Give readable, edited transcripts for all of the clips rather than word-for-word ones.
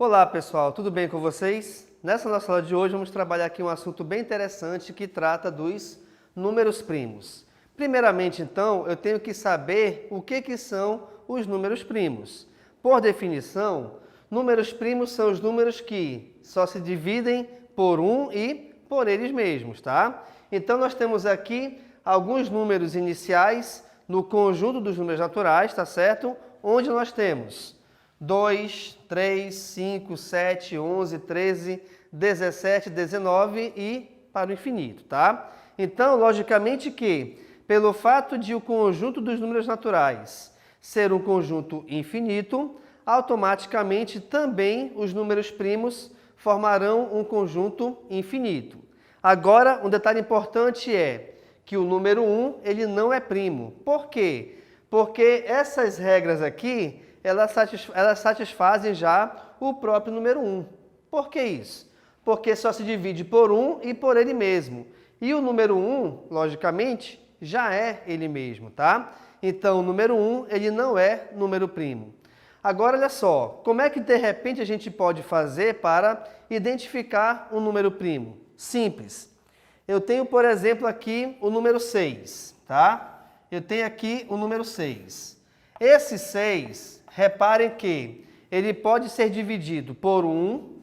Olá pessoal, tudo bem com vocês? Nessa nossa aula de hoje vamos trabalhar aqui um assunto bem interessante que trata dos números primos. Primeiramente então, eu tenho que saber o que são os números primos. Por definição, números primos são os números que só se dividem por um e por eles mesmos, tá? Então nós temos aqui alguns números iniciais no conjunto dos números naturais, tá certo? Onde nós temos 2, 3, 5, 7, 11, 13, 17, 19 e para o infinito, tá? Então, logicamente que, pelo fato de o conjunto dos números naturais ser um conjunto infinito, automaticamente também os números primos formarão um conjunto infinito. Agora, um detalhe importante é que o número 1 ele não é primo. Por quê? Porque essas regras aqui elas satisfazem já o próprio número 1. Por que isso? Porque só se divide por 1 e por ele mesmo. E o número 1, logicamente, já é ele mesmo, tá? Então, o número 1, ele não é número primo. Agora, olha só, como é que de repente a gente pode fazer para identificar um número primo? Simples. Eu tenho, por exemplo, aqui o número 6, tá? Eu tenho aqui o número 6. Esse 6... Reparem que ele pode ser dividido por 1,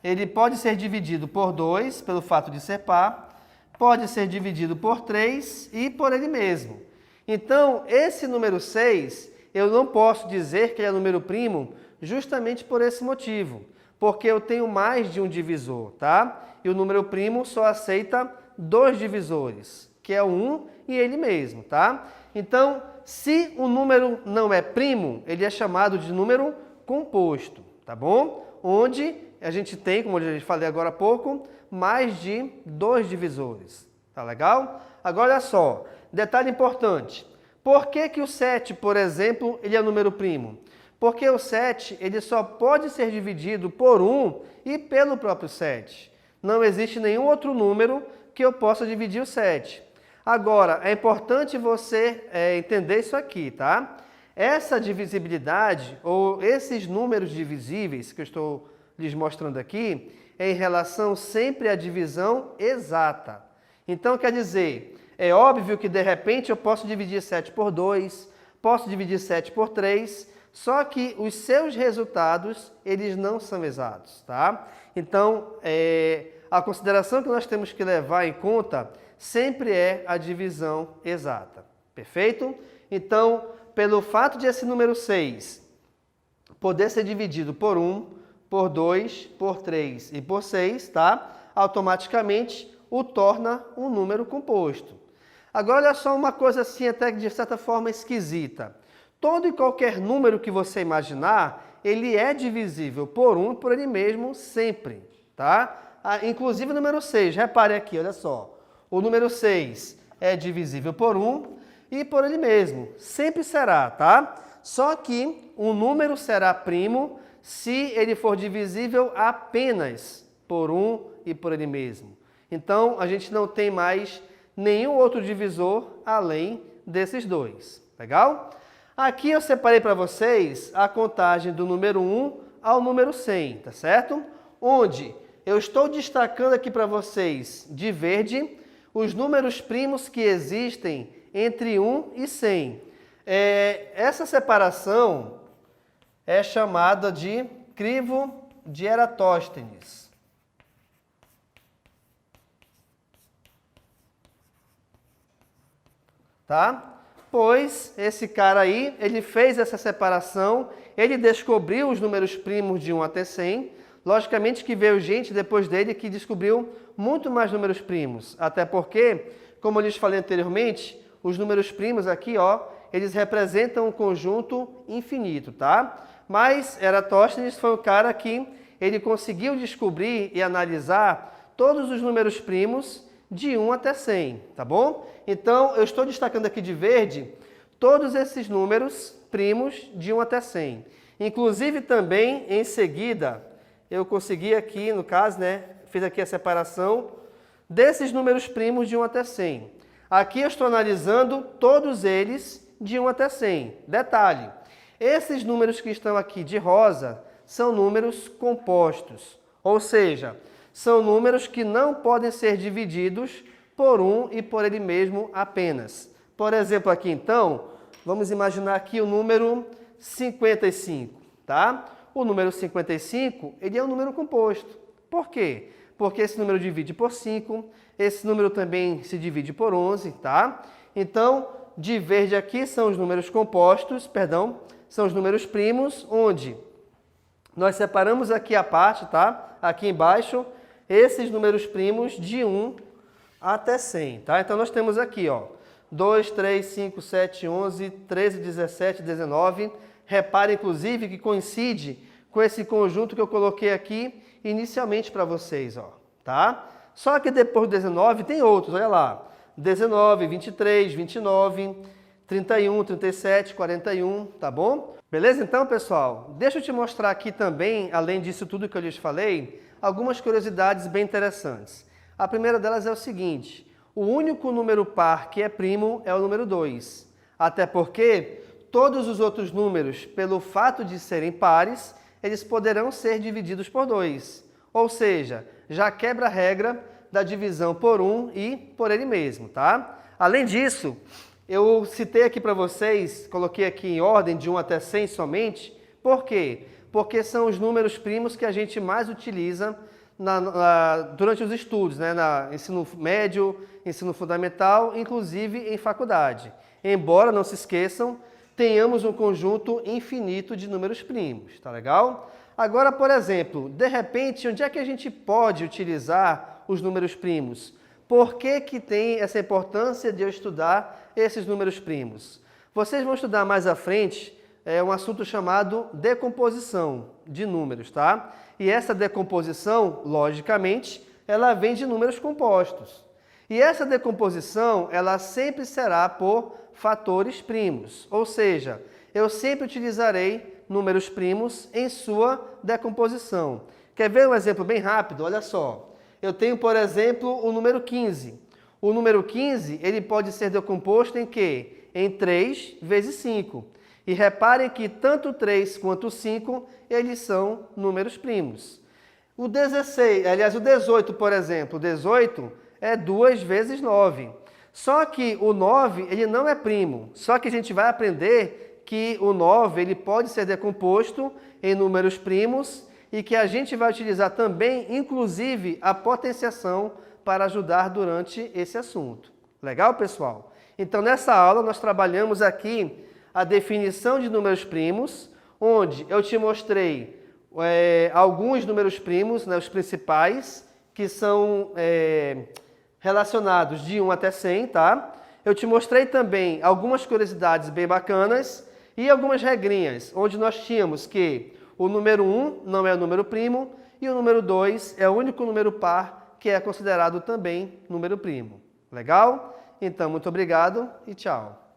ele pode ser dividido por 2, pelo fato de ser par, pode ser dividido por 3 e por ele mesmo. Então, esse número 6, eu não posso dizer que ele é número primo justamente por esse motivo, porque eu tenho mais de um divisor, tá? E o número primo só aceita 2 divisores, que é o 1 e ele mesmo, tá? Então, se o número não é primo, ele é chamado de número composto, tá bom? Onde a gente tem, como eu já falei agora há pouco, mais de 2 divisores, tá legal? Agora, olha só, detalhe importante. Por que o 7, por exemplo, ele é número primo? Porque o 7, ele só pode ser dividido por 1 e pelo próprio 7. Não existe nenhum outro número que eu possa dividir o 7. Agora, é importante você entender isso aqui, tá? Essa divisibilidade, ou esses números divisíveis que eu estou lhes mostrando aqui, é em relação sempre à divisão exata. Então, quer dizer, é óbvio que de repente eu posso dividir 7 por 2, posso dividir 7 por 3, só que os seus resultados, eles não são exatos, tá? Então, a consideração que nós temos que levar em conta sempre é a divisão exata, perfeito? Então, pelo fato de esse número 6 poder ser dividido por 1, por 2, por 3 e por 6, tá? Automaticamente o torna um número composto. Agora, olha só uma coisa assim até de certa forma esquisita. Todo e qualquer número que você imaginar, ele é divisível por 1 e por ele mesmo sempre, tá? Inclusive o número 6, repare aqui, olha só. O número 6 é divisível por 1 e por ele mesmo. Sempre será, tá? Só que o número será primo se ele for divisível apenas por 1 e por ele mesmo. Então, a gente não tem mais nenhum outro divisor além desses dois. Legal? Aqui eu separei para vocês a contagem do número 1 ao número 100, tá certo? Onde eu estou destacando aqui para vocês de verde os números primos que existem entre 1 e 100. Essa separação é chamada de crivo de Eratóstenes. Tá? Pois esse cara aí, ele fez essa separação, ele descobriu os números primos de 1 até 100. Logicamente que veio gente depois dele que descobriu muito mais números primos, até porque, como eu lhes falei anteriormente, os números primos aqui, ó, eles representam um conjunto infinito, tá? Mas Eratóstenes foi o cara que ele conseguiu descobrir e analisar todos os números primos de 1 até 100, tá bom? Então, eu estou destacando aqui de verde todos esses números primos de 1 até 100. Inclusive também, em seguida, eu consegui aqui, no caso, né, fiz aqui a separação desses números primos de 1 até 100. Aqui eu estou analisando todos eles de 1 até 100. Detalhe, esses números que estão aqui de rosa são números compostos, ou seja, são números que não podem ser divididos por um e por ele mesmo apenas. Por exemplo, aqui então, vamos imaginar aqui o número 55, tá? O número 55, ele é um número composto. Por quê? Porque esse número divide por 5, esse número também se divide por 11, tá? Então, de verde aqui são os números compostos, são os números primos, onde nós separamos aqui a parte, tá? Aqui embaixo, esses números primos de 1 até 100, tá? Então, nós temos aqui, ó, 2, 3, 5, 7, 11, 13, 17, 19. Repare, inclusive, que coincide com esse conjunto que eu coloquei aqui inicialmente para vocês, ó, tá? Só que depois do 19 tem outros, olha lá. 19, 23, 29, 31, 37, 41, tá bom? Beleza então, pessoal? Deixa eu te mostrar aqui também, além disso tudo que eu lhes falei, algumas curiosidades bem interessantes. A primeira delas é o seguinte: o único número par que é primo é o número 2. Até porque todos os outros números, pelo fato de serem pares, eles poderão ser divididos por 2. Ou seja, já quebra a regra da divisão por 1 e por ele mesmo, tá? Além disso, eu citei aqui para vocês, coloquei aqui em ordem de 1 até 100 somente. Por quê? Porque são os números primos que a gente mais utiliza durante os estudos, né? Ensino médio, ensino fundamental, inclusive em faculdade. Embora, não se esqueçam, tenhamos um conjunto infinito de números primos, tá legal? Agora, por exemplo, de repente, onde é que a gente pode utilizar os números primos? Por que que tem essa importância de eu estudar esses números primos? Vocês vão estudar mais à frente um assunto chamado decomposição de números, tá? E essa decomposição, logicamente, ela vem de números compostos. E essa decomposição, ela sempre será por fatores primos, ou seja, eu sempre utilizarei números primos em sua decomposição. Quer ver um exemplo bem rápido? Olha só. Eu tenho, por exemplo, o número 15. O número 15, ele pode ser decomposto em quê? Em 3 vezes 5. E reparem que tanto 3 quanto 5, eles são números primos. O 16, aliás, o 18, por exemplo, o 18 é 2 vezes 9. Só que o 9, ele não é primo. Só que a gente vai aprender que o 9, ele pode ser decomposto em números primos e que a gente vai utilizar também, inclusive, a potenciação para ajudar durante esse assunto. Legal, pessoal? Então, nessa aula, nós trabalhamos aqui a definição de números primos, onde eu te mostrei alguns números primos, né, os principais, que são relacionados de 1 até 100, tá? Eu te mostrei também algumas curiosidades bem bacanas e algumas regrinhas, onde nós tínhamos que o número 1 não é o número primo e o número 2 é o único número par que é considerado também número primo. Legal? Então, muito obrigado e tchau.